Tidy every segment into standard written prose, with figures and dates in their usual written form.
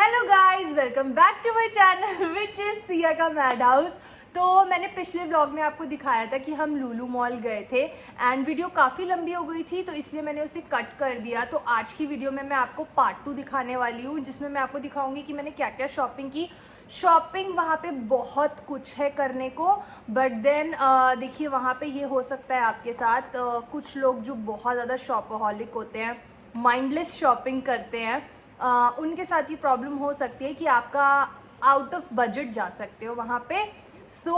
Hello guys, welcome back to my channel which is Siya का mad house. तो मैंने पिछले व्लॉग में आपको दिखाया था कि हम लुलु मॉल गए थे एंड वीडियो काफ़ी लंबी हो गई थी, तो इसलिए मैंने उसे कट कर दिया। तो आज की वीडियो में मैं आपको पार्ट 2 दिखाने वाली हूँ, जिसमें मैं आपको दिखाऊंगी कि मैंने क्या क्या शॉपिंग की। शॉपिंग वहाँ पे बहुत कुछ है करने को, बट देन देखिए वहाँ पे ये हो सकता है आपके साथ कुछ लोग जो बहुत ज़्यादा शॉपaholic होते हैं, माइंडलेस शॉपिंग करते हैं, उनके साथ ये प्रॉब्लम हो सकती है कि आपका आउट ऑफ बजट जा सकते हो वहाँ पे। So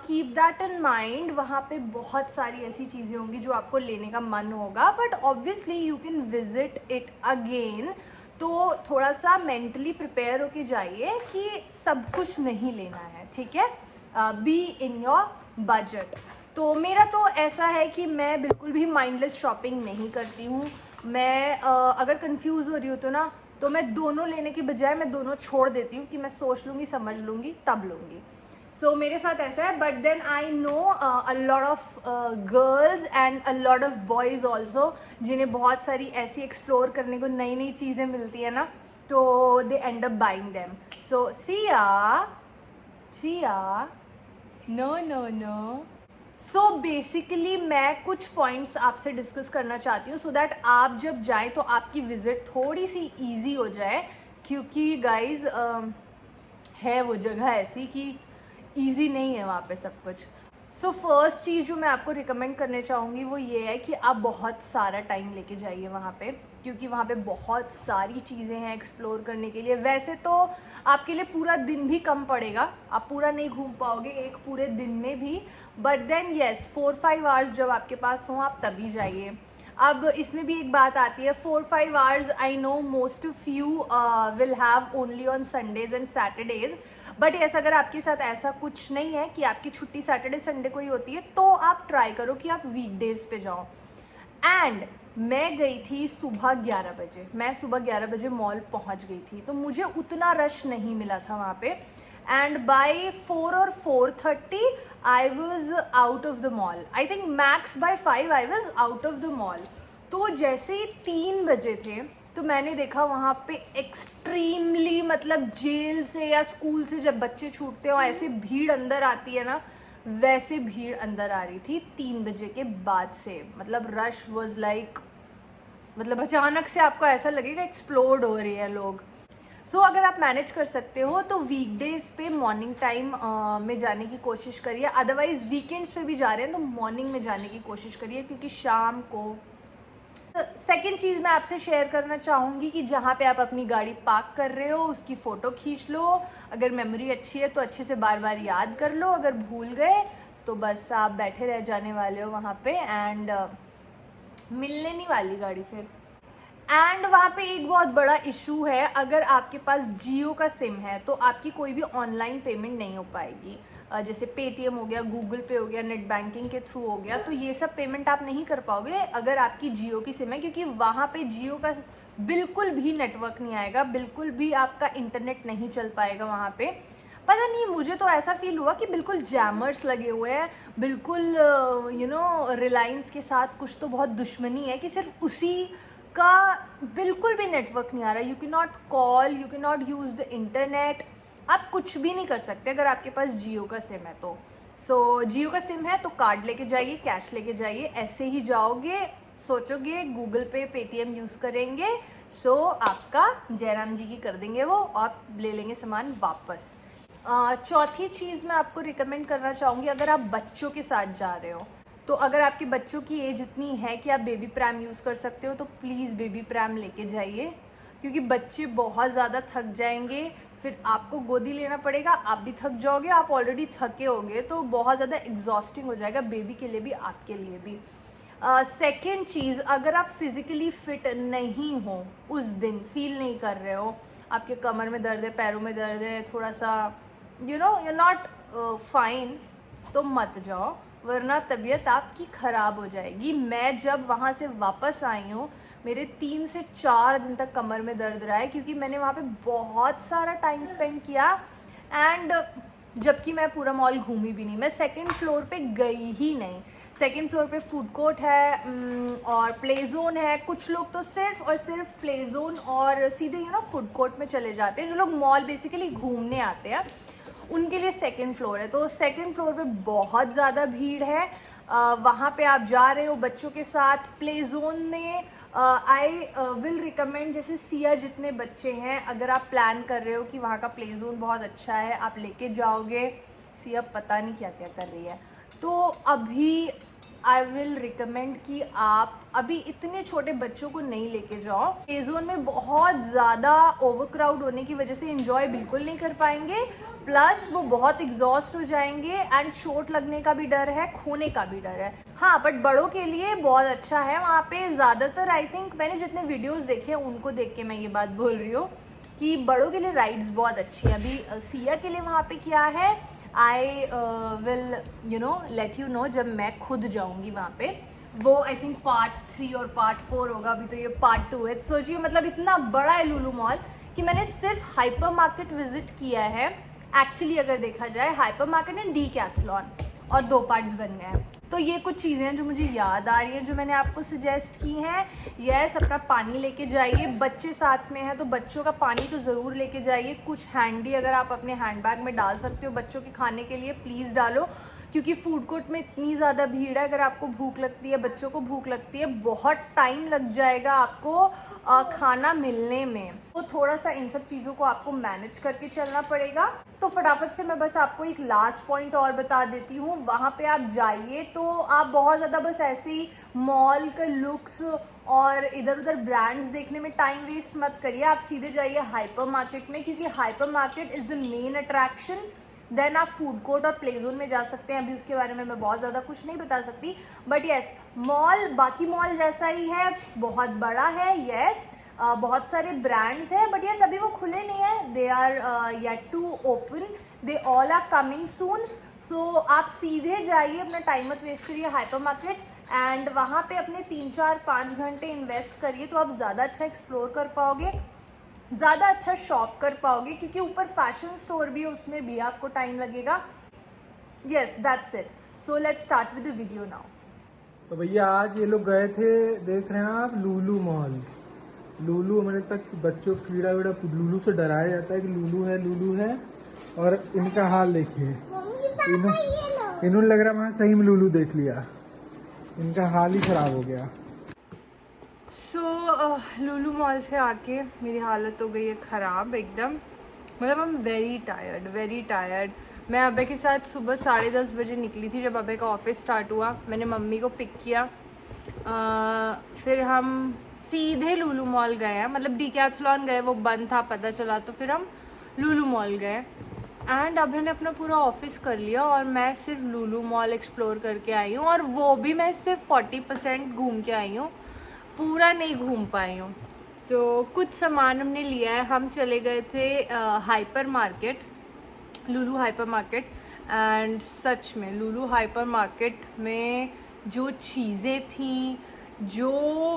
keep that in mind. वहाँ पे बहुत सारी ऐसी चीज़ें होंगी जो आपको लेने का मन होगा, but obviously you can visit it again. तो थोड़ा सा मेंटली प्रिपेयर होके जाइए कि सब कुछ नहीं लेना है, ठीक है। Be in your budget. तो मेरा तो ऐसा है कि मैं बिल्कुल भी माइंडलेस शॉपिंग नहीं करती हूँ। मैं अगर कंफ्यूज हो रही हूँ तो मैं दोनों लेने की बजाय मैं दोनों छोड़ देती हूँ कि मैं सोच लूँगी, समझ लूँगी, तब लूँगी। सो मेरे साथ ऐसा है, but then I know a lot of girls and a lot of boys also, जिन्हें बहुत सारी ऐसी एक्सप्लोर करने को नई नई चीज़ें मिलती है ना, तो they end up buying them. So Siya Siya no no no. So basically मैं कुछ पॉइंट्स आपसे डिस्कस करना चाहती हूँ, सो दैट आप जब जाएं तो आपकी विजिट थोड़ी सी इजी हो जाए, क्योंकि गाइज है वो जगह ऐसी कि इजी नहीं है वहाँ पे सब कुछ। सो फर्स्ट चीज़ जो मैं आपको रिकमेंड करने चाहूँगी वो ये है कि आप बहुत सारा टाइम लेके जाइए वहाँ पे, क्योंकि वहाँ पे बहुत सारी चीज़ें हैं एक्सप्लोर करने के लिए। वैसे तो आपके लिए पूरा दिन भी कम पड़ेगा, आप पूरा नहीं घूम पाओगे एक पूरे दिन में भी, बट देन येस 4-5 आवर्स जब आपके पास हों आप तभी जाइए। अब इसमें भी एक बात आती है, 4-5 hours I know most of you will have only on Sundays and Saturdays, but yes अगर आपके साथ ऐसा कुछ नहीं है कि आपकी छुट्टी सैटरडे संडे को ही होती है, तो आप ट्राई करो कि आप वीकडेज पे जाओ। एंड मैं गई थी सुबह 11 बजे, मैं सुबह 11 बजे मॉल पहुंच गई थी, तो मुझे उतना रश नहीं मिला था वहाँ पे। एंड बाय 4 और 4:30 I was out of the mall. I think max bye 5 I was out of the mall. तो जैसे ही 3 बजे थे तो मैंने देखा वहाँ पे एक्सट्रीमली, मतलब जेल से या स्कूल से जब बच्चे छूटते हो ऐसे भीड़ अंदर आती है ना, वैसे भीड़ अंदर आ रही थी 3 बजे के बाद से। मतलब रश वॉज लाइक, मतलब अचानक से आपको ऐसा लगेगा एक्सप्लोड हो रही है लोग। सो अगर आप मैनेज कर सकते हो तो वीकडेज पे मॉर्निंग टाइम में जाने की कोशिश करिए, अदरवाइज वीकेंड्स पे भी जा रहे हैं तो मॉर्निंग में जाने की कोशिश करिए, क्योंकि शाम को सेकेंड चीज़ मैं आपसे शेयर करना चाहूँगी कि जहाँ पे आप अपनी गाड़ी पार्क कर रहे हो उसकी फ़ोटो खींच लो। अगर मेमोरी अच्छी है तो अच्छे से बार बार याद कर लो, अगर भूल गए तो बस आप बैठे रह जाने वाले हो वहाँ पे एंड मिलने नहीं वाली गाड़ी फिर। एंड वहाँ पे एक बहुत बड़ा इशू है, अगर आपके पास जियो का सिम है तो आपकी कोई भी ऑनलाइन पेमेंट नहीं हो पाएगी। जैसे पेटीएम हो गया, गूगल पे हो गया, नेट बैंकिंग के थ्रू हो गया, तो ये सब पेमेंट आप नहीं कर पाओगे अगर आपकी जियो की सिम है, क्योंकि वहाँ पे जियो का बिल्कुल भी नेटवर्क नहीं आएगा, बिल्कुल भी आपका इंटरनेट नहीं चल पाएगा वहाँ पे। पता नहीं, मुझे तो ऐसा फील हुआ कि बिल्कुल जैमर्स लगे हुए हैं, बिल्कुल यू नो रिलायंस के साथ कुछ तो बहुत दुश्मनी है कि सिर्फ उसी का बिल्कुल भी नेटवर्क नहीं आ रहा। You can not call, you can not use the internet, आप कुछ भी नहीं कर सकते अगर आपके पास जियो का सिम है तो। सो जियो का सिम है तो कार्ड लेके जाइए, कैश लेके जाइए, ऐसे ही जाओगे, सोचोगे गूगल पे पेटीएम यूज़ करेंगे, सो आपका जयराम जी की कर देंगे वो, आप ले लेंगे सामान वापस। चौथी चीज़ मैं आपको रिकमेंड करना चाहूँगी, अगर आप बच्चों के साथ जा रहे हो तो अगर आपके बच्चों की एज इतनी है कि आप बेबी प्रैम यूज़ कर सकते हो तो प्लीज़ बेबी प्रैम लेके जाइए, क्योंकि बच्चे बहुत ज़्यादा थक जाएंगे, फिर आपको गोदी लेना पड़ेगा, आप भी थक जाओगे, आप ऑलरेडी थके होगे, तो बहुत ज़्यादा एग्जॉस्टिंग हो जाएगा बेबी के लिए भी, आपके लिए भी। सेकेंड चीज़, अगर आप फिज़िकली फिट नहीं हो, उस दिन फील नहीं कर रहे हो, आपके कमर में दर्द है, पैरों में दर्द है, थोड़ा सा you know you not fine, तो मत जाओ, वरना तबीयत आपकी ख़राब हो जाएगी। मैं जब वहाँ से वापस आई हूँ, मेरे 3 से 4 दिन तक कमर में दर्द रहा है, क्योंकि मैंने वहाँ पे बहुत सारा टाइम स्पेंड किया एंड जबकि मैं पूरा मॉल घूमी भी नहीं, मैं सेकंड फ्लोर पे गई ही नहीं। सेकंड फ्लोर पे फूड कोर्ट है और प्ले जोन है। कुछ लोग तो सिर्फ और सिर्फ प्ले जोन और सीधे फूड कोर्ट में चले जाते हैं। जो लोग मॉल बेसिकली घूमने आते हैं उनके लिए सेकंड फ्लोर है। तो सेकंड फ्लोर पे बहुत ज़्यादा भीड़ है। वहाँ पे आप जा रहे हो बच्चों के साथ। प्ले जोन में आई विल रिकमेंड, जैसे सिया जितने बच्चे हैं, अगर आप प्लान कर रहे हो कि वहाँ का प्ले जोन बहुत अच्छा है, आप लेके जाओगे। सिया पता नहीं क्या क्या कर रही है। तो अभी आई विल रिकमेंड कि आप अभी इतने छोटे बच्चों को नहीं लेके जाओ। प्ले जोन में बहुत ज़्यादा ओवरक्राउड होने की वजह से एंजॉय बिल्कुल नहीं कर पाएंगे, प्लस वो बहुत एग्जॉस्ट हो जाएंगे एंड चोट लगने का भी डर है, खोने का भी डर है। हाँ, बट बड़ों के लिए बहुत अच्छा है। वहाँ पे ज़्यादातर आई थिंक मैंने जितने वीडियोस देखे उनको देख के मैं ये बात बोल रही हूँ कि बड़ों के लिए राइड्स बहुत अच्छी है। अभी सिया के लिए वहाँ पे क्या है, I will let you know जब मैं खुद जाऊँगी वहाँ पे। वो आई थिंक पार्ट 3 और पार्ट 4 होगा, अभी तो ये पार्ट 2 है। सोचिए मतलब इतना बड़ा है लुलु मॉल कि मैंने सिर्फ हाइपर मार्केट विजिट किया है। एक्चुअली अगर देखा जाए हाइपर मार्केट एंड डीकैथलॉन, और 2 पार्ट्स बन गए हैं। तो ये कुछ चीज़ें हैं जो मुझे याद आ रही हैं जो मैंने आपको सजेस्ट की हैं। यस, अपना पानी लेके जाइए। बच्चे साथ में हैं तो बच्चों का पानी तो ज़रूर लेके जाइए। कुछ हैंडी अगर आप अपने हैंडबैग में डाल सकते हो बच्चों के खाने के लिए, प्लीज़ डालो, क्योंकि फूड कोर्ट में इतनी ज़्यादा भीड़ है। अगर आपको भूख लगती है, बच्चों को भूख लगती है, बहुत टाइम लग जाएगा आपको खाना मिलने में। तो थोड़ा सा इन सब चीज़ों को आपको मैनेज करके चलना पड़ेगा। तो फटाफट से मैं बस आपको एक लास्ट पॉइंट और बता देती हूँ। वहाँ पे आप जाइए तो आप बहुत ज़्यादा बस ऐसे ही मॉल का लुक्स और इधर उधर ब्रांड्स देखने में टाइम वेस्ट मत करिए। आप सीधे जाइए हाइपर मार्केट में, क्योंकि hyper market is the main attraction. Then आप फूड कोर्ट और प्ले जोन में जा सकते हैं। अभी उसके बारे में मैं बहुत ज़्यादा कुछ नहीं बता सकती, बट येस, मॉल बाकी मॉल जैसा ही है, बहुत बड़ा है। येस, बहुत सारे ब्रांड्स हैं, बट येस अभी वो खुले नहीं है। They are yet to open, they all are coming soon. So आप सीधे जाइए, अपना टाइम मत वेस्ट करिए हाइपर मार्केट, एंड वहाँ पे अपने 3, 4, 5 घंटे इन्वेस्ट करिए तो आप ज़्यादा अच्छा एक्सप्लोर कर पाओगे, ज़्यादा अच्छा शॉप कर पाओगे, क्योंकि ऊपर फैशन स्टोर भी है, उसमें भी आपको टाइम लगेगा। Yes, that's it. So let's start with the video now. तो भैया आज ये लोग गए थे, देख रहे हैं आप, लुलु मॉल। लुलु हमारे तक बच्चों को कीड़ा वीड़ा लुलु से डराया जाता है कि लुलु है, और इनका हाल देखिए। इन्होंने लग रहा है सही में लुलु देख लिया, इनका हाल ही खराब हो गया। लुलु मॉल से आके मेरी हालत हो गई है ख़राब एकदम। मतलब आई एम वेरी टायर्ड। मैं अबे के साथ सुबह 10:30 बजे निकली थी जब अबे का ऑफिस स्टार्ट हुआ। मैंने मम्मी को पिक किया, फिर हम सीधे लुलु मॉल गए हैं। मतलब डीकैथलॉन गए, वो बंद था पता चला, तो फिर हम लुलु मॉल गए एंड अभी ने अपना पूरा ऑफिस कर लिया और मैं सिर्फ लुलु मॉल एक्सप्लोर करके आई हूँ, और वो भी मैं सिर्फ 40% घूम के आई हूँ, पूरा नहीं घूम पाई हूँ। तो कुछ सामान हमने लिया है। हम चले गए थे hyper market, Lulu hyper market, and such में लुलु हाइपर मार्केट में जो चीज़ें थी, जो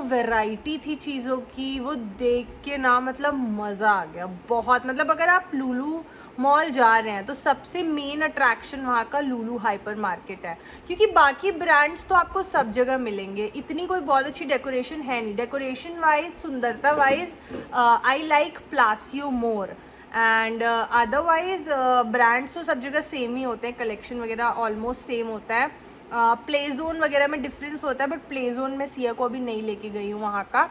वैरायटी थी चीज़ों की, वो देख के ना मतलब मज़ा आ गया बहुत। मतलब अगर आप लुलु मॉल जा रहे हैं तो सबसे मेन अट्रैक्शन वहाँ का लुलु हाइपर मार्केट है, क्योंकि बाकी ब्रांड्स तो आपको सब जगह मिलेंगे। इतनी कोई बहुत अच्छी डेकोरेशन है नहीं। डेकोरेशन वाइज, सुंदरता wise I like Palassio more, and otherwise brands तो सब जगह सेम ही होते हैं, कलेक्शन वगैरह ऑलमोस्ट सेम होता है। प्ले जोन वगैरह में डिफरेंस होता है, बट प्ले जोन में सिया को अभी नहीं लेके गई हूँ वहाँ का।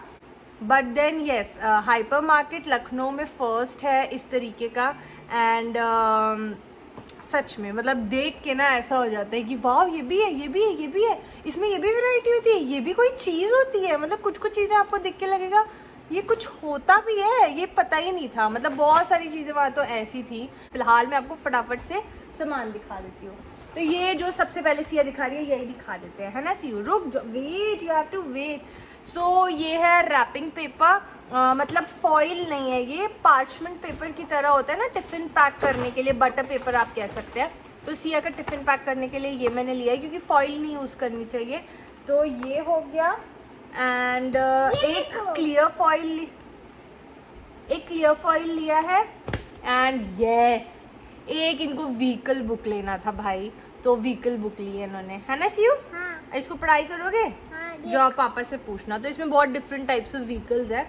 But then yes, hyper market Lucknow में फर्स्ट है इस तरीके का, एंड सच में मतलब देख के ना ऐसा हो जाता है कि वाह, ये भी है, ये भी है, ये भी है, इसमें ये भी वैरायटी होती है, ये भी कोई चीज़ होती है। मतलब कुछ कुछ चीज़ें आपको देख के लगेगा ये कुछ होता भी है, ये पता ही नहीं था। मतलब बहुत सारी चीज़ें वहाँ तो ऐसी थी। फिलहाल मैं आपको फटाफट से सामान दिखा देती हूँ। तो ये जो सबसे पहले सिया दिखा रही है यही दिखा देते हैं, है ना सिया? रुक जाओ, wait, you have to wait. So ये है रैपिंग पेपर, मतलब फॉइल नहीं है, ये पार्चमेंट पेपर की तरह होता है ना, टिफ़िन पैक करने के लिए, बटर पेपर आप कह सकते हैं। तो सिया का टिफ़िन पैक करने के लिए ये मैंने लिया है, क्योंकि फॉइल नहीं यूज़ करनी चाहिए। तो ये हो गया, एंड एक क्लियर फॉइल लिया है, एंड यस, एक इनको व्हीकल बुक लेना था भाई, तो व्हीकल बुक ली है इन्होंने, है ना सियू? हाँ। इसको पढ़ाई करोगे? हाँ, जाओ पापा से पूछना। तो इसमें बहुत डिफरेंट टाइप्स ऑफ व्हीकल्स है।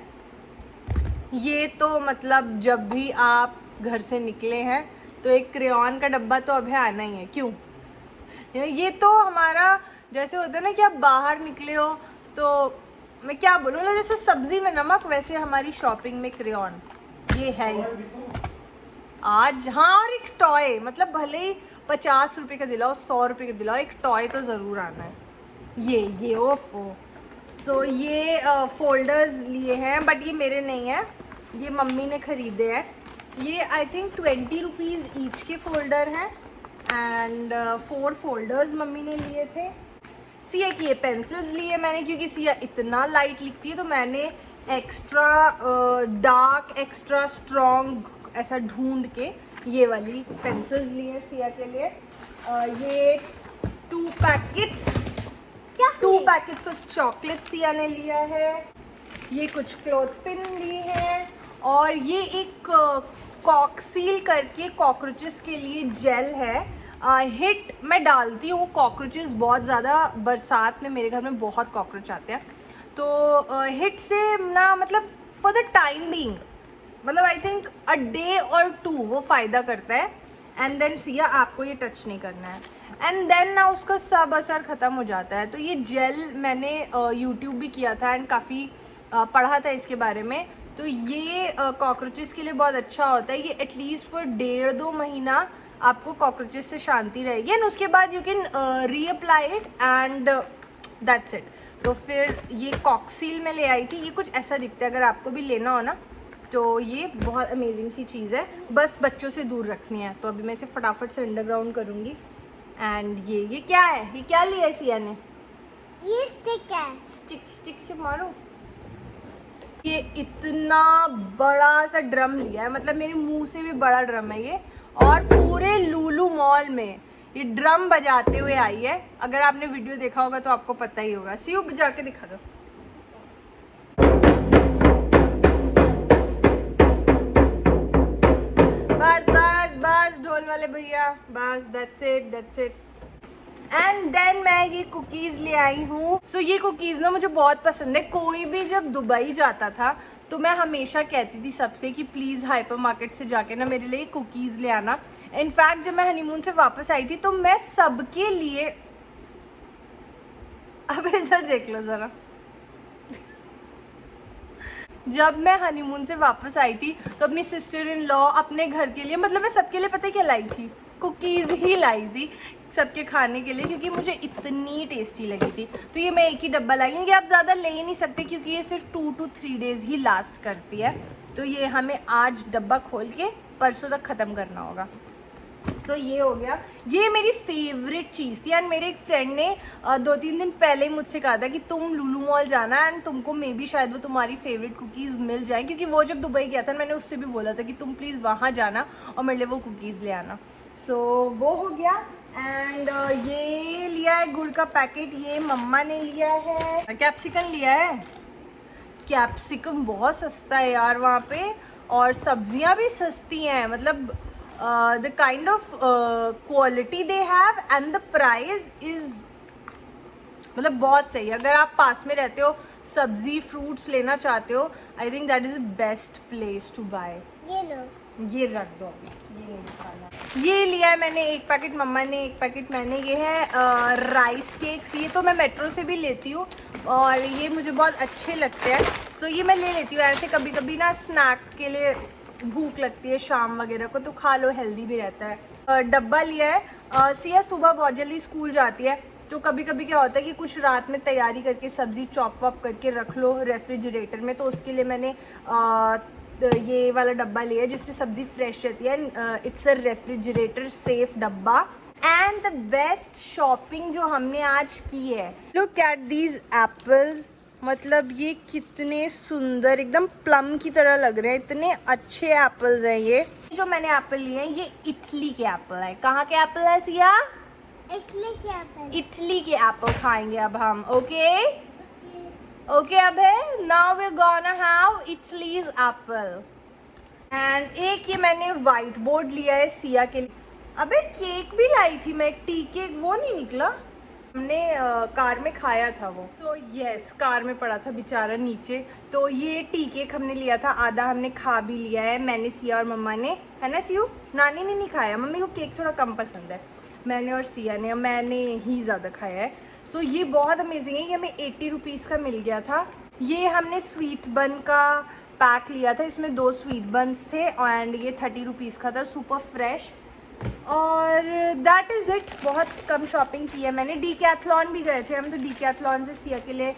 ये तो मतलब जब भी आप घर से निकले हैं तो एक क्रेयॉन का डब्बा तो अभी आना ही है। क्यों? ये तो हमारा जैसे होता है ना कि आप बाहर निकले हो तो मैं क्या बोलूँ, मतलब जैसे सब्जी में नमक, वैसे हमारी शॉपिंग में क्रेयॉन ये है ही आज। हाँ, और एक टॉय, मतलब भले ही 50 रुपए का दिलाओ, 100 रुपए का दिलाओ, एक टॉय तो ज़रूर आना है। ये ओफो। सो ये फोल्डर्स लिए हैं, बट ये मेरे नहीं है, ये मम्मी ने खरीदे हैं। ये आई थिंक 20 रुपीज़ ईच के फोल्डर हैं एंड 4 फोल्डर्स मम्मी ने लिए थे। सिया की ये पेंसिल्स लिए मैंने, क्योंकि सिया इतना लाइट लिखती है तो मैंने एक्स्ट्रा डार्क, एक्स्ट्रा स्ट्रॉन्ग ऐसा ढूंढ के ये वाली पेंसिल्स लिए सिया के लिए। ये 2 पैकेट्स ऑफ चॉकलेट सिया ने लिया है। ये कुछ क्लॉथ पिन लिए हैं और ये एक कॉकसील करके कॉकरोचेस के लिए जेल है। हिट मैं डालती हूँ, कॉकरोचेस बहुत ज़्यादा बरसात में मेरे घर में बहुत कॉकरोच आते हैं, तो हिट से ना मतलब फॉर द टाइम बीइंग, मतलब आई थिंक अ डे और 2 वो फ़ायदा करता है। एंड देन सिया आपको ये टच नहीं करना है, एंड देन ना उसका सब असर ख़त्म हो जाता है। तो ये जेल मैंने यूट्यूब भी किया था एंड काफ़ी पढ़ा था इसके बारे में। तो ये कॉकरोचेस के लिए बहुत अच्छा होता है। ये एटलीस्ट फॉर 1.5-2 महीना आपको कॉकरोचेस से शांति रहेगी एंड उसके बाद you can reapply it and that's it. तो फिर ये कॉक्सील में ले आई थी। ये कुछ ऐसा दिखता है, अगर आपको भी लेना हो ना तो ये बहुत अमेजिंग सी चीज़ है, बस बच्चों से दूर रखनी है। तो अभी मैं इसे फटाफट से अंडरग्राउंड करूँगी। एंड ये क्या है? ये क्या लिया है सिया ने? ये स्टिक है। स्टिक से मारो। ये इतना बड़ा सा ड्रम लिया है, मतलब मेरे मुंह से भी बड़ा ड्रम है ये, और पूरे लूलू मॉल में ये ड्रम बजाते हुए आई है। अगर आपने वीडियो देखा होगा तो आपको पता ही होगा। सियो बजा के दिखा दो। बस बस बस ढोल वाले भैया, बस दैट्स इट। एंड देन मैं ये कुकीज़ ले आई हूँ। सो ये कुकीज़ ना मुझे बहुत पसंद है। कोई भी जब दुबई जाता था तो मैं हमेशा कहती थी सबसे कि प्लीज़ हाइपर मार्केट से जाके ना मेरे लिए कुकीज़ ले आना। इनफैक्ट जब मैं हनीमून से वापस आई थी तो मैं सबके लिए, अब इधर देख लो ज़रा, जब मैं हनीमून से वापस आई थी तो अपनी सिस्टर इन लॉ, अपने घर के लिए, मतलब मैं सबके लिए पता है क्या लाई थी? कुकीज़ ही लाई थी सबके खाने के लिए, क्योंकि मुझे इतनी टेस्टी लगी थी। तो ये मैं एक ही डब्बा लाई, क्योंकि आप ज़्यादा ले ही नहीं सकते क्योंकि ये सिर्फ 2 to 3 डेज़ ही लास्ट करती है। तो ये हमें आज डब्बा खोल के परसों तक ख़त्म करना होगा। तो ये हो गया। ये मेरी फेवरेट चीज़ थी एंड मेरे एक फ्रेंड ने 2-3 दिन पहले ही मुझसे कहा था कि तुम लूलू मॉल जाना एंड तुमको मे बी शायद वो तुम्हारी फेवरेट कुकीज़ मिल जाए, क्योंकि वो जब दुबई गया था मैंने उससे भी बोला था कि तुम प्लीज़ वहाँ जाना और मेरे लिए वो कुकीज़ ले आना। सो वो हो गया। एंड ये लिया है गुड़ का पैकेट, ये मम्मा ने लिया है। कैप्सिकम लिया है। कैप्सिकम बहुत सस्ता है यार वहाँ पे, और सब्जियाँ भी सस्ती हैं, मतलब the kind of quality they have and the price is मतलब बहुत सही है। अगर आप पास में रहते हो, सब्जी फ्रूट्स लेना चाहते हो, I think that is the best place to buy. ये लो, ये रख दो अभी, ये नहीं खाना। ये लिया है मैंने 1 पैकेट, मम्मा ने 1 पैकेट, मैंने। ये है राइस केक्स। ये तो मैं मेट्रो से भी लेती हूँ और ये मुझे बहुत अच्छे लगते हैं। सो ये मैं ले लेती हूँ ऐसे, कभी कभी ना स्नैक के लिए भूख लगती है शाम वगैरह को तो खा लो, हेल्दी भी रहता है। डब्बा लिया है। सिया सुबह बहुत जल्दी स्कूल जाती है तो कभी कभी क्या होता है कि कुछ रात में तैयारी करके सब्जी चॉप वॉप करके रख लो रेफ्रिजरेटर में, तो उसके लिए मैंने ये वाला डब्बा लिया है जिसमें सब्जी फ्रेश रहती है। इट्स अ रेफ्रिजरेटर सेफ डब्बा। एंड द बेस्ट शॉपिंग जो हमने आज की है, लुक एट दीज एप्पल्स, मतलब ये कितने सुंदर, एकदम प्लम की तरह लग रहे हैं, इतने अच्छे एप्पल्स हैं। ये जो मैंने एप्पल लिए हैं ये इटली के एप्पल है। कहाँ के एप्पल है सिया? इटली के एप्पल। इटली के एप्पल खाएंगे अब हम। ओके अब है, now we gonna have Italy's apple. And एक ये मैंने व्हाइट बोर्ड लिया है सिया के लिए। अबे केक भी लाई थी मैं, एक टी केक, वो नहीं निकला। हमने कार में खाया था वो। सो यस, कार में पड़ा था बेचारा नीचे। तो ये टी केक हमने लिया था, आधा हमने खा भी लिया है, मैंने, सिया और मम्मा ने, है ना सियू? नानी ने नहीं खाया, मम्मी को केक थोड़ा कम पसंद है, मैंने और सिया ने, मैंने ही ज़्यादा खाया है। सो ये बहुत अमेजिंग है, ये हमें 80 रुपीज़ का मिल गया था। ये हमने स्वीट बन का पैक लिया था, इसमें 2 स्वीट बन्स थे एंड ये 30 रुपीज़ का था, सुपर फ्रेश। और दैट इज़ इट, बहुत कम शॉपिंग की है मैंने। डीकैथलॉन भी गए थे हम, तो डीकैथलॉन से सिया के लिए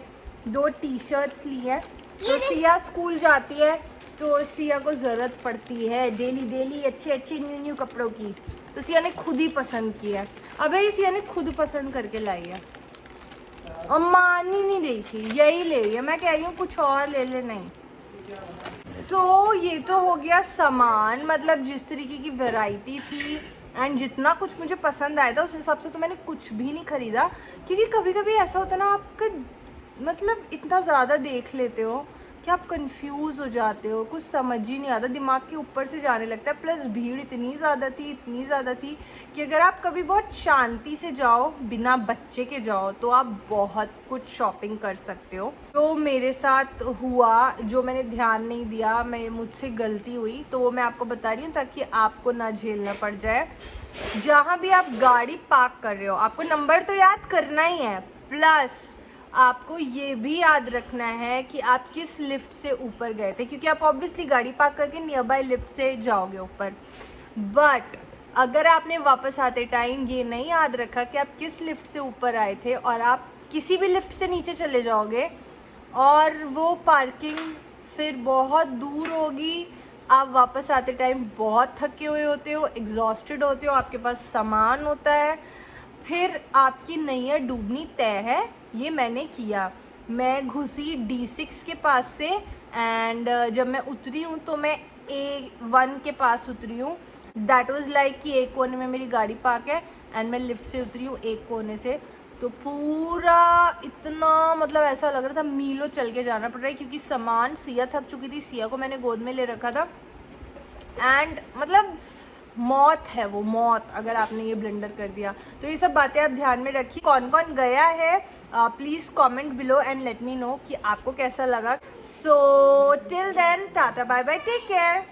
2 टी शर्ट्स ली है। तो सिया स्कूल जाती है तो सिया को ज़रूरत पड़ती है डेली अच्छे न्यू कपड़ों की, तो सिया ने खुद ही पसंद की है। अबे सिया ने खुद पसंद करके लाई है और मान ही नहीं रही थी, यही ले रही है। मैं कह रही हूँ कुछ और ले ले, नहीं। सो ये तो हो गया सामान, मतलब जिस तरीके की वैरायटी थी एंड जितना कुछ मुझे पसंद आया था उस हिसाब से तो मैंने कुछ भी नहीं खरीदा, क्योंकि कभी कभी ऐसा होता है ना, आपका मतलब इतना ज़्यादा देख लेते हो कि आप कंफ्यूज हो जाते हो, कुछ समझ ही नहीं आता, दिमाग के ऊपर से जाने लगता है। प्लस भीड़ इतनी ज़्यादा थी कि अगर आप कभी बहुत शांति से जाओ, बिना बच्चे के जाओ, तो आप बहुत कुछ शॉपिंग कर सकते हो। तो मेरे साथ हुआ, जो मैंने ध्यान नहीं दिया, मुझसे गलती हुई, तो वो मैं आपको बता रही हूँ ताकि आपको ना झेलना पड़ जाए। जहाँ भी आप गाड़ी पार्क कर रहे हो, आपको नंबर तो याद करना ही है, प्लस आपको ये भी याद रखना है कि आप किस लिफ्ट से ऊपर गए थे, क्योंकि आप ऑब्वियसली गाड़ी पार्क करके नियर बाय लिफ्ट से जाओगे ऊपर। बट अगर आपने वापस आते टाइम ये नहीं याद रखा कि आप किस लिफ्ट से ऊपर आए थे और आप किसी भी लिफ्ट से नीचे चले जाओगे और वो पार्किंग फिर बहुत दूर होगी, आप वापस आते टाइम बहुत थके हुए होते हो, एग्जॉस्टेड होते हो, आपके पास सामान होता है, फिर आपकी नैया डूबनी तय है। ये मैंने किया, मैं घुसी D6 के पास से एंड जब मैं उतरी हूँ तो मैं A1 के पास उतरी हूँ। दैट वाज लाइक कि एक कोने में मेरी गाड़ी पार्क है एंड मैं लिफ्ट से उतरी हूँ एक कोने से, तो पूरा इतना मतलब ऐसा लग रहा था मीलों चल के जाना पड़ रहा है, क्योंकि सामान, सिया थक चुकी थी, सिया को मैंने गोद में ले रखा था एंड मतलब मौत है वो, मौत, अगर आपने ये ब्लेंडर कर दिया। तो ये सब बातें आप ध्यान में रखिए। कौन कौन गया है please comment below and let me know कि आपको कैसा लगा। So till then, tata bye bye, take care.